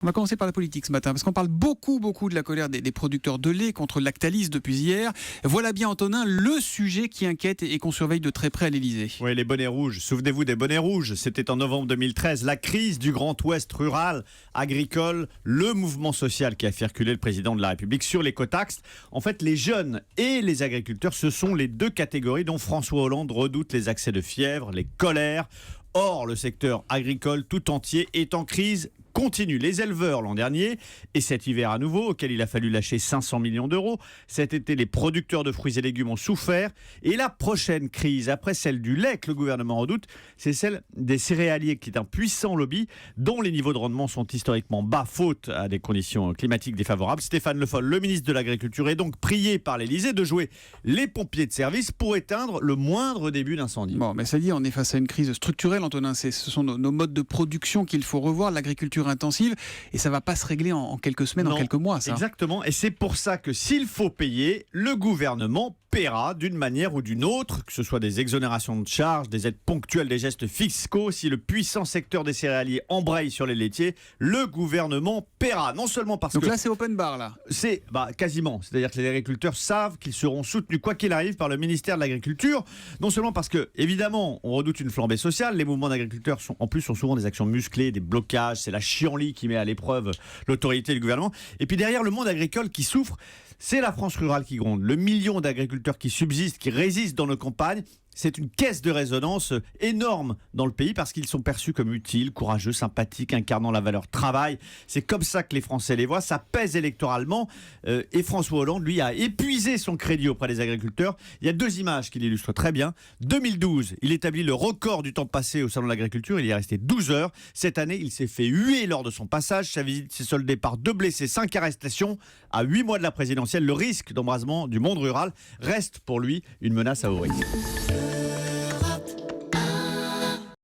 On va commencer par la politique ce matin, parce qu'on parle beaucoup de la colère des producteurs de lait contre Lactalis depuis hier. Voilà bien, Antonin, le sujet qui inquiète et qu'on surveille de très près à l'Elysée. Oui, les bonnets rouges. Souvenez-vous des bonnets rouges. C'était en novembre 2013, la crise du Grand Ouest rural, agricole, le mouvement social qui a fait reculer le président de la République sur l'écotaxe. En fait, les jeunes et les agriculteurs, ce sont les deux catégories dont François Hollande redoute les accès de fièvre, les colères. Or, le secteur agricole tout entier est en crise continue. Les éleveurs l'an dernier et cet hiver à nouveau, auquel il a fallu lâcher 500 millions d'euros. Cet été, les producteurs de fruits et légumes ont souffert. Et la prochaine crise, après celle du lait que le gouvernement redoute, c'est celle des céréaliers, qui est un puissant lobby dont les niveaux de rendement sont historiquement bas, faute à des conditions climatiques défavorables. Stéphane Le Foll, le ministre de l'Agriculture, est donc prié par l'Élysée de jouer les pompiers de service pour éteindre le moindre début d'incendie. Bon, mais ça dit, on est face à une crise structurelle, Antonin. Ce sont nos modes de production qu'il faut revoir, l'agriculture intensive, et ça ne va pas se régler en quelques semaines, en quelques mois. Ça. Exactement, et c'est pour ça que s'il faut payer, le gouvernement paiera d'une manière ou d'une autre, que ce soit des exonérations de charges, des aides ponctuelles, des gestes fiscaux. Si le puissant secteur des céréaliers embraye sur les laitiers, le gouvernement paiera. Non seulement parce Donc que... là, c'est open bar, là. C'est quasiment. C'est-à-dire que les agriculteurs savent qu'ils seront soutenus, quoi qu'il arrive, par le ministère de l'Agriculture. Non seulement parce que, évidemment, on redoute une flambée sociale. Les mouvements d'agriculteurs sont souvent des actions musclées, des blocages. C'est la chienlit qui met à l'épreuve l'autorité du gouvernement. Et puis derrière, le monde agricole qui souffre, c'est la France rurale qui gronde. Le million d'agriculteurs qui subsistent, qui résistent dans nos campagnes, c'est une caisse de résonance énorme dans le pays parce qu'ils sont perçus comme utiles, courageux, sympathiques, incarnant la valeur travail. C'est comme ça que les Français les voient. Ça pèse électoralement. Et François Hollande, lui, a épuisé son crédit auprès des agriculteurs. Il y a deux images qui l'illustrent très bien. 2012, il établit le record du temps passé au Salon de l'Agriculture. Il y est resté 12 heures. Cette année, il s'est fait huer lors de son passage. Sa visite s'est soldée par 2 blessés, 5 arrestations. À 8 mois de la présidentielle, le risque d'embrasement du monde rural reste pour lui une menace à haut risque.